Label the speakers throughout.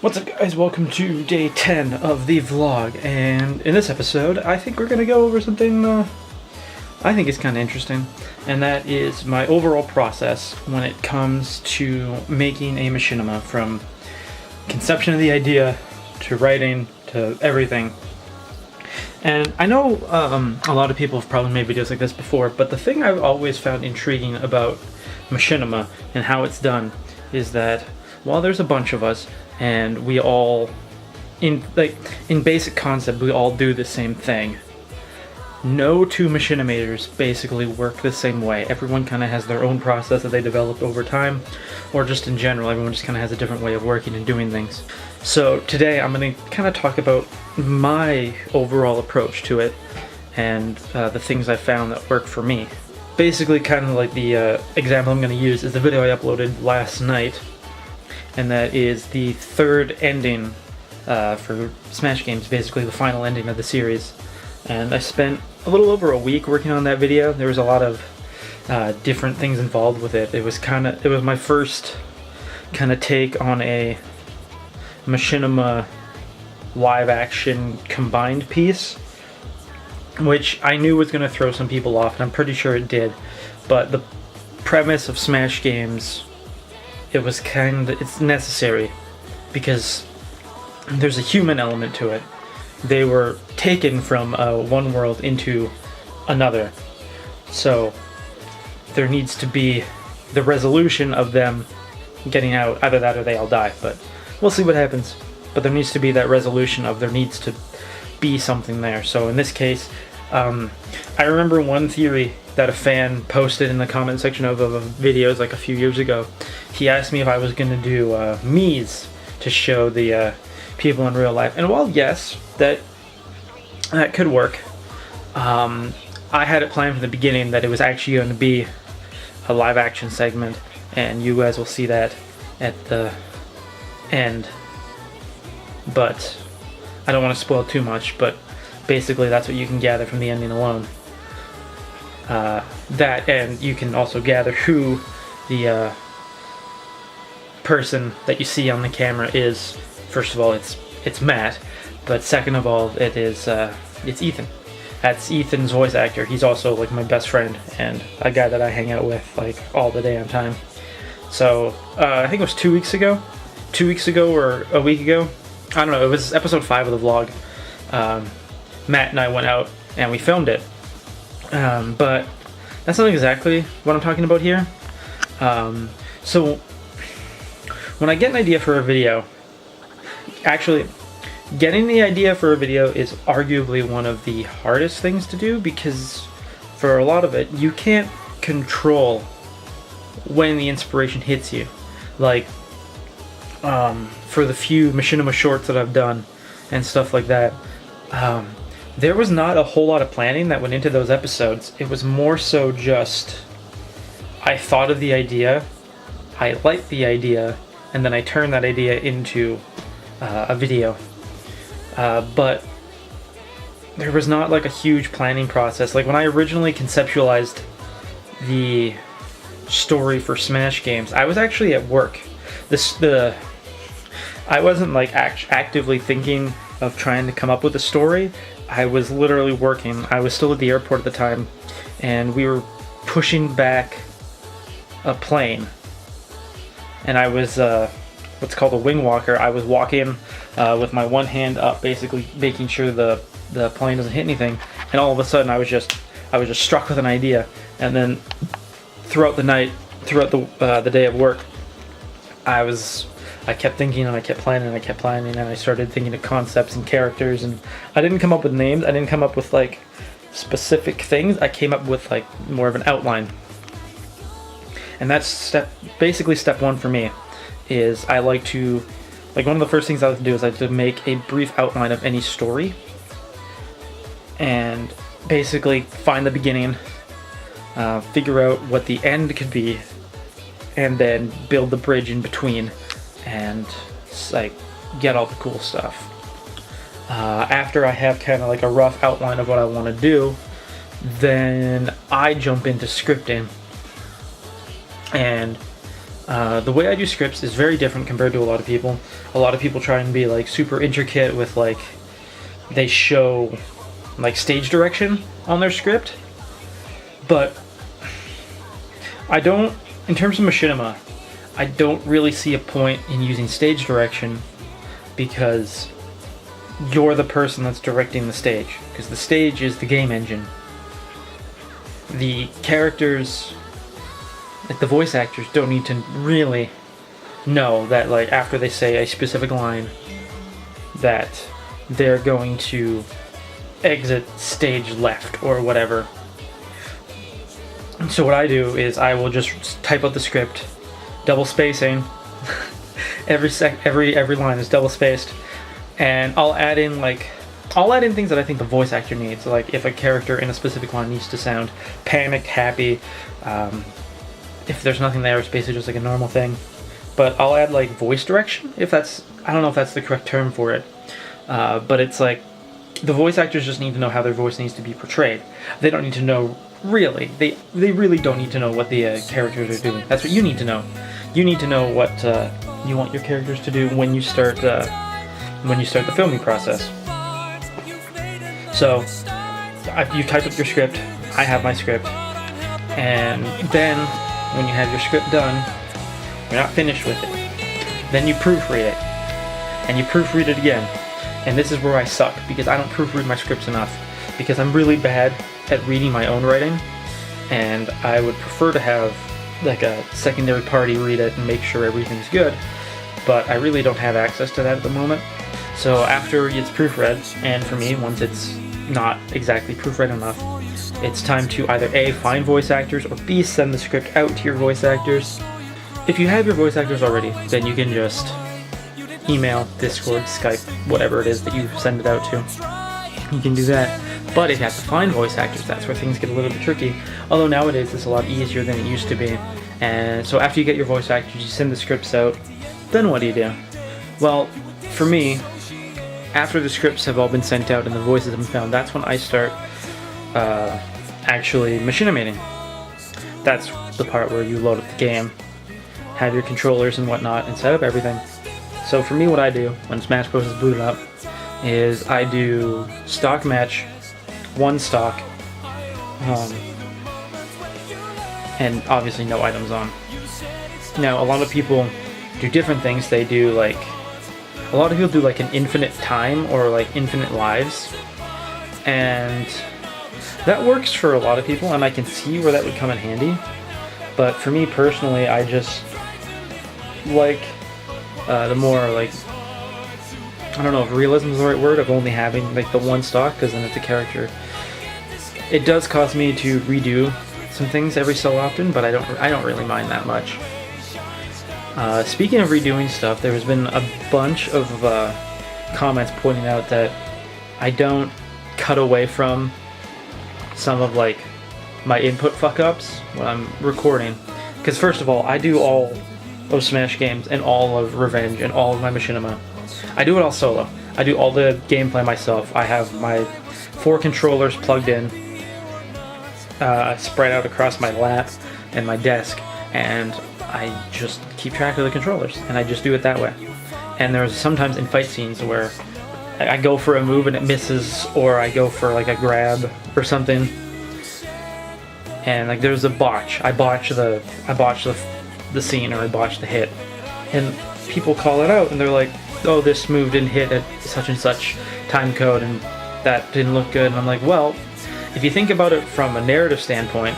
Speaker 1: What's up, guys? Welcome to day 10 of the vlog, and in this episode I think we're gonna go over something I think is kind of interesting, and that is my overall process when it comes to making a machinima, from conception of the idea to writing to everything. And I know a lot of people have probably made videos like this before, but the thing I've always found intriguing about machinima and how it's done is that while there's a bunch of us and we all, in basic concept, we all do the same thing, no two machinimators basically work the same way. Everyone kind of has their own process that they developed over time, or just in general, everyone just kind of has a different way of working and doing things. So today I'm going to kind of talk about my overall approach to it and the things I found that work for me. Basically, kind of like the example I'm going to use is the video I uploaded last night, and that is the third ending for Smash Games, basically the final ending of the series. And I spent a little over a week working on that video. There was a lot of different things involved with it. It was my first kind of take on a machinima live action combined piece, which I knew was going to throw some people off, and I'm pretty sure it did. But the premise of Smash Games, it's necessary because there's a human element to it. They were taken from one world into another, so there needs to be the resolution of them getting out. Either that or they all die, but we'll see what happens. But there needs to be that resolution of there needs to be something there. So in this case, I remember one theory that a fan posted in the comment section of videos like a few years ago. He asked me if I was going to do Mii's to show the people in real life. And while yes, that could work, I had it planned from the beginning that it was actually going to be a live action segment, and you guys will see that at the end. But I don't want to spoil too much, but basically that's what you can gather from the ending alone. That, and you can also gather who the person that you see on the camera is. First of all, it's Matt, but second of all, it's Ethan. That's Ethan's voice actor. He's also like my best friend and a guy that I hang out with like all the damn time. So I think it was 2 weeks ago or a week ago. I don't know. It was episode 5 of the vlog. Matt and I went out and we filmed it. But that's not exactly what I'm talking about here. So when I get an idea for a video, actually getting the idea for a video is arguably one of the hardest things to do, because for a lot of it you can't control when the inspiration hits you. Like for the few machinima shorts that I've done and stuff like that, there was not a whole lot of planning that went into those episodes. It was more so just I thought of the idea, I liked the idea, and then I turned that idea into a video. But there was not like a huge planning process. Like when I originally conceptualized the story for Smash Games, I was actually at work. I wasn't like actively thinking of trying to come up with a story. I was literally working. I was still at the airport at the time, and we were pushing back a plane. And I was what's called a wing walker. I was walking with my one hand up, basically making sure the plane doesn't hit anything. And all of a sudden, I was just struck with an idea. And then throughout the night, throughout the day of work, I kept thinking and I kept planning and I kept planning, and I started thinking of concepts and characters, and I didn't come up with names. I didn't come up with like specific things. I came up with like more of an outline. And that's basically step one for me. Is I like to, one of the first things I like to do is I like to make a brief outline of any story, and basically find the beginning, figure out what the end could be, and then build the bridge in between, and like get all the cool stuff. After I have kind of like a rough outline of what I want to do, then I jump into scripting, and The way I do scripts is very different compared to a lot of people. A lot of people try and be like super intricate with like, they show like stage direction on their script, but I don't, in terms of Machinima, I don't really see a point in using stage direction, because you're the person that's directing the stage, because the stage is the game engine. The characters, like the voice actors, don't need to really know that like after they say a specific line that they're going to exit stage left or whatever. So what I do is I will just type out the script, double spacing. every line is double spaced, and I'll add in things that I think the voice actor needs. Like if a character in a specific line needs to sound panicked, happy, if there's nothing there, it's basically just like a normal thing. But I'll add like voice direction, if that's, I don't know if that's the correct term for it, but it's like the voice actors just need to know how their voice needs to be portrayed. They don't need to know, really, they really don't need to know what the characters are doing. That's what you need to know. You need to know what you want your characters to do when you start the filming process. So you type up your script, I have my script, and then when you have your script done, you're not finished with it. Then you proofread it, and you proofread it again. And this is where I suck, because I don't proofread my scripts enough, because I'm really bad at reading my own writing, and I would prefer to have like a secondary party read it and make sure everything's good, but I really don't have access to that at the moment. So after it's proofread, and for me, once it's not exactly proofread enough, it's time to either A, find voice actors, or B, send the script out to your voice actors. If you have your voice actors already, then you can just email, Discord, Skype, whatever it is that you send it out to. You can do that. But if you have to find voice actors, that's where things get a little bit tricky. Although nowadays it's a lot easier than it used to be. And so after you get your voice actors, you send the scripts out. Then what do? Well, for me, after the scripts have all been sent out and the voices have been found, that's when I start actually machinimating. That's the part where you load up the game, have your controllers and whatnot, and set up everything. So for me, what I do when Smash Bros. Is booted up is I do stock match, one stock, and obviously no items on. Now, a lot of people do different things. They do like, a lot of people do like an infinite time or like infinite lives, and that works for a lot of people, and I can see where that would come in handy. But for me personally, I just like the more like, I don't know if realism is the right word, of only having like the one stock, because then it's a character. It does cause me to redo some things every so often, but I don't really mind that much. Speaking of redoing stuff, there has been a bunch of comments pointing out that I don't cut away from some of like my input fuck-ups when I'm recording. Because first of all, I do all of Smash games and all of Revenge and all of my Machinima. I do it all solo. I do all the gameplay myself. I have my 4 controllers plugged in, spread out across my lap and my desk, and I just keep track of the controllers, and I just do it that way. And there's sometimes in fight scenes where I go for a move and it misses, or I go for like a grab or something, and like there's a botch. I botch the scene, or I botch the hit, and people call it out and they're like, oh, this move didn't hit at such and such time code and that didn't look good. And I'm like, well, if you think about it from a narrative standpoint,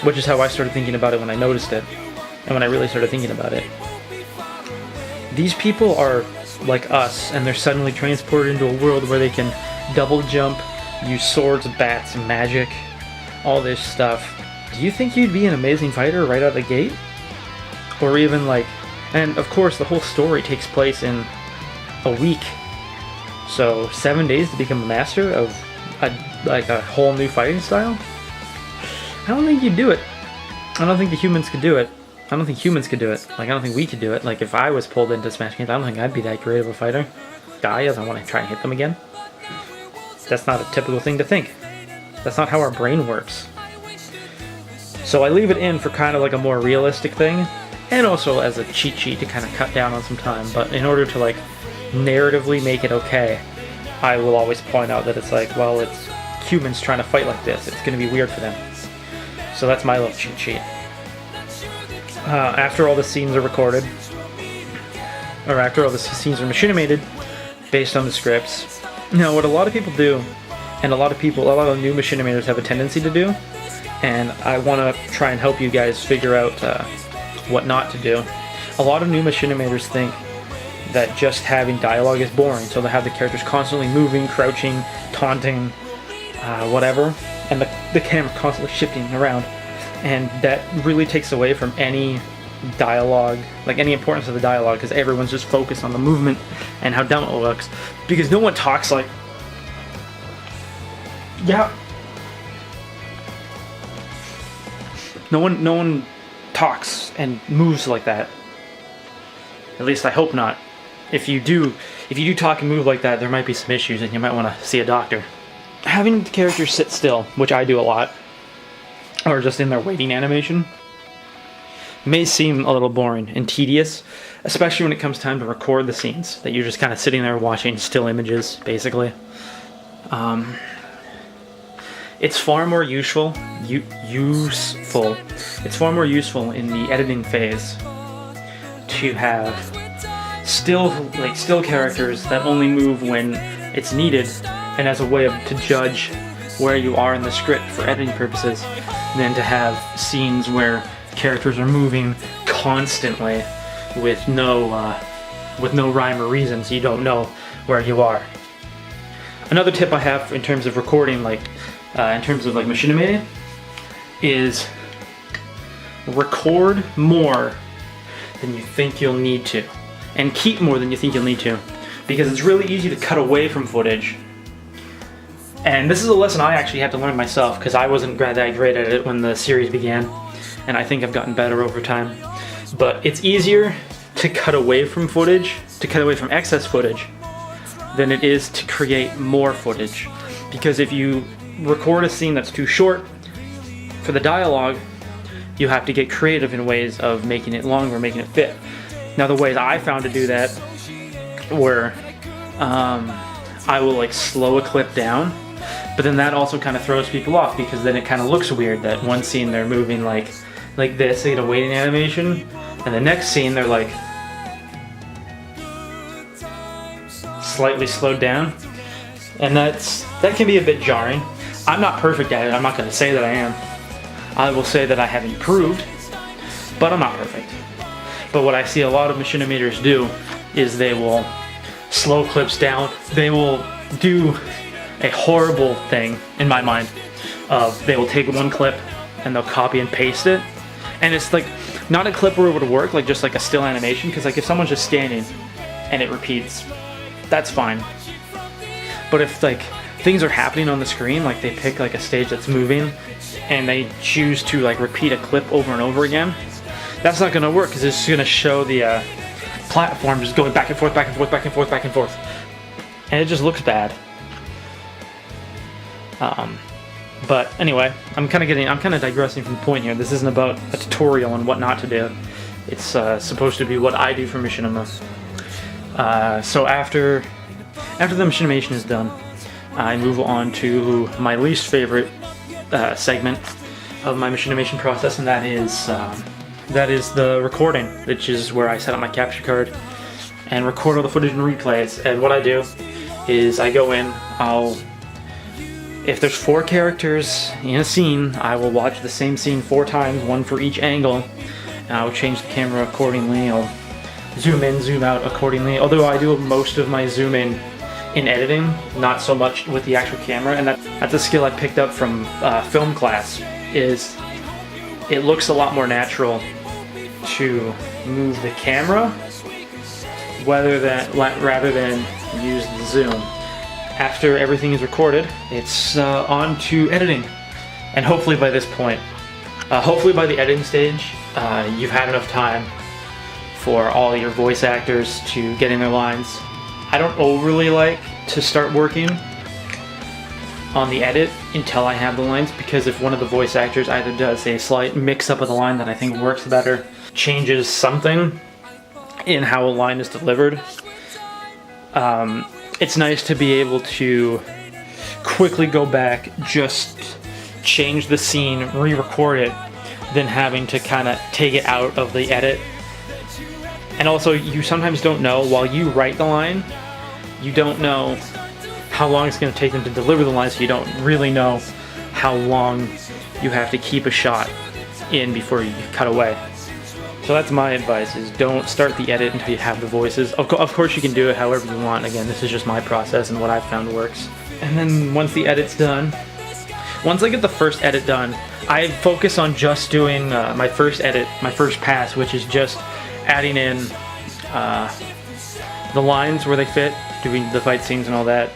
Speaker 1: which is how I started thinking about it when I noticed it, and when I really started thinking about it, these people are like us, and they're suddenly transported into a world where they can double jump, use swords, bats, magic, all this stuff. Do you think you'd be an amazing fighter right out of the gate? Or even like, and of course the whole story takes place in a week, so 7 days to become a master of a whole new fighting style? I don't think you'd do it. I don't think the humans could do it. I don't think humans could do it. Like, I don't think we could do it. Like, if I was pulled into Smash games, I don't think I'd be that great of a fighter. Die as I want to try and hit them again. That's not a typical thing to think. That's not how our brain works. So I leave it in for kind of like a more realistic thing, and also as a cheat sheet to kind of cut down on some time. But in order to like narratively make it okay, I will always point out that it's like, well, it's humans trying to fight like this. It's going to be weird for them. So that's my little cheat sheet. After all the scenes are recorded, or after all the scenes are machinimated based on the scripts. Now, what a lot of people do, and a lot of new machinimators have a tendency to do, and I want to try and help you guys figure out what not to do. A lot of new machinimators think that just having dialogue is boring, so they have the characters constantly moving, crouching, taunting, whatever, and the camera constantly shifting around, and that really takes away from any dialogue, like any importance of the dialogue, because everyone's just focused on the movement and how dumb it looks, because no one talks like, yeah, no one talks and moves like that. At least I hope not. If you do talk and move like that, there might be some issues and you might want to see a doctor. Having the characters sit still, which I do a lot, or just in their waiting animation, may seem a little boring and tedious, especially when it comes time to record the scenes, that you're just kind of sitting there watching still images, basically. It's far more useful. It's far more useful in the editing phase to have still characters that only move when it's needed, and as a way to judge where you are in the script for editing purposes, than to have scenes where characters are moving constantly with no rhyme or reason, so you don't know where you are. Another tip I have in terms of recording, in terms of machinimating, is record more than you think you'll need to, and keep more than you think you'll need to, because it's really easy to cut away from footage. And this is a lesson I actually had to learn myself, because I wasn't that great at it when the series began, and I think I've gotten better over time. But it's easier to cut away from footage, to cut away from excess footage, than it is to create more footage. Because if you record a scene that's too short for the dialogue, you have to get creative in ways of making it longer, making it fit. Now, the ways I found to do that were I will slow a clip down, but then that also kind of throws people off, because then it kind of looks weird that one scene they're moving like this, they get a waiting animation, and the next scene they're slightly slowed down, and that can be a bit jarring. I'm not perfect at it. I'm not going to say that I am. I will say that I have improved, but I'm not perfect. But what I see a lot of machinimators do is they will slow clips down. They will do a horrible thing, in my mind, of they will take one clip and they'll copy and paste it. And it's not a clip where it would work, just a still animation, because if someone's just standing and it repeats, that's fine. But if things are happening on the screen, they pick a stage that's moving and they choose to repeat a clip over and over again, that's not going to work, because it's going to show the platform just going back and forth, back and forth, back and forth, back and forth, and it just looks bad. But anyway, I'm kind of digressing from the point here. This isn't about a tutorial on what not to do. It's supposed to be what I do for Machinima. So after the machinimation is done, I move on to my least favorite segment of my machinimation process, and that is the recording, which is where I set up my capture card and record all the footage and replays. And what I do is I go in, if there's 4 characters in a scene, I will watch the same scene 4 times, one for each angle, and I will change the camera accordingly. I'll zoom in, zoom out accordingly, although I do most of my zoom in editing, not so much with the actual camera, and that's a skill I picked up from film class. Is it looks a lot more natural to move the camera rather than use the zoom. After everything is recorded, it's on to editing, and hopefully by this point, hopefully by the editing stage, you've had enough time for all your voice actors to get in their lines. I don't overly like to start working on the edit until I have the lines, because if one of the voice actors either does a slight mix-up of the line that I think works better, changes something in how a line is delivered, it's nice to be able to quickly go back, just change the scene, re-record it, than having to kind of take it out of the edit. And also, you sometimes don't know, while you write the line, you don't know how long it's going to take them to deliver the line, so you don't really know how long you have to keep a shot in before you cut away. So that's my advice, is don't start the edit until you have the voices. Of course you can do it however you want. Again, this is just my process and what I've found works. And then once the edit's done, once I get the first edit done, I focus on just doing my first edit, my first pass, which is just adding in the lines where they fit, doing the fight scenes and all that.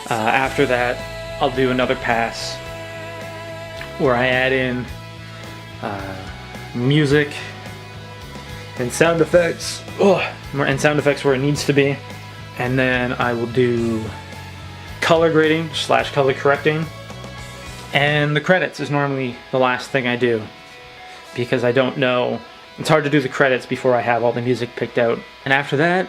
Speaker 1: After that, I'll do another pass where I add in music and sound effects, and sound effects where it needs to be. And then I will do color grading / color correcting. And the credits is normally the last thing I do, because I don't know. It's hard to do the credits before I have all the music picked out. And after that,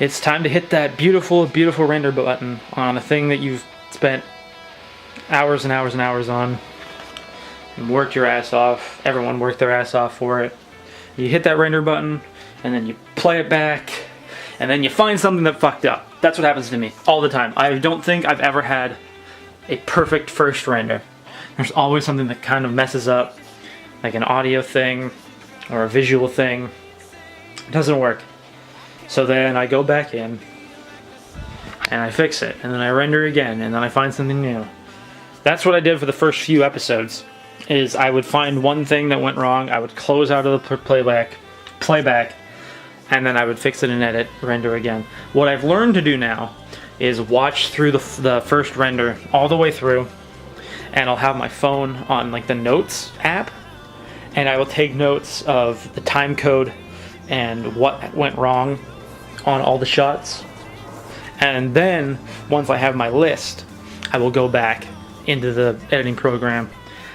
Speaker 1: it's time to hit that beautiful, beautiful render button on a thing that you've spent hours and hours and hours on and worked your ass off. Everyone worked their ass off for it. You hit that render button, and then you play it back, and then you find something that fucked up. That's what happens to me all the time. I don't think I've ever had a perfect first render. There's always something that kind of messes up, like an audio thing or a visual thing. It doesn't work. So then I go back in and I fix it, and then I render again, and then I find something new. That's what I did for the first few episodes, is I would find one thing that went wrong, I would close out of the playback, and then I would fix it and edit, render again. What I've learned to do now is watch through the first render all the way through, and I'll have my phone on like the notes app, and I will take notes of the time code and what went wrong on all the shots. And then once I have my list, I will go back into the editing program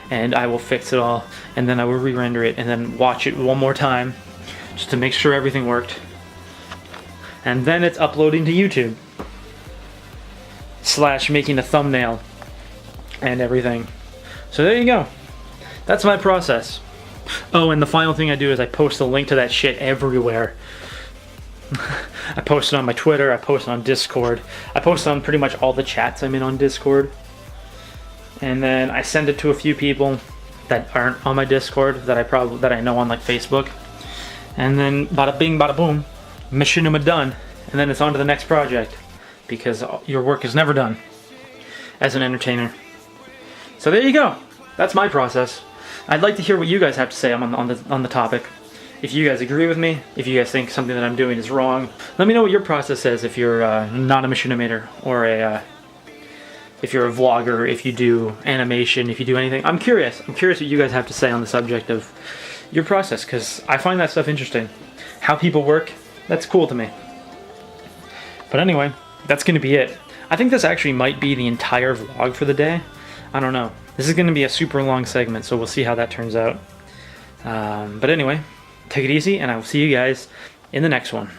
Speaker 1: and I will fix it all, and then I will re-render it and then watch it one more time just to make sure everything worked. And then it's uploading to YouTube / making a thumbnail and everything. So there you go. That's my process. Oh, and the final thing I do is I post a link to that shit everywhere. I post it on my Twitter, I post it on Discord, I post it on pretty much all the chats I'm in on Discord. And then I send it to a few people that aren't on my Discord that I know on like Facebook. And then bada bing bada boom, Machinima done. And then it's on to the next project, because your work is never done as an entertainer. So there you go. That's my process. I'd like to hear what you guys have to say on the topic. If you guys agree with me, if you guys think something that I'm doing is wrong, let me know what your process is if you're not a machinimator, or if you're a vlogger, if you do animation, if you do anything. I'm curious. I'm curious what you guys have to say on the subject of your process, because I find that stuff interesting. How people work, that's cool to me. But anyway, that's going to be it. I think this actually might be the entire vlog for the day. I don't know. This is going to be a super long segment, so we'll see how that turns out. But anyway, take it easy, and I will see you guys in the next one.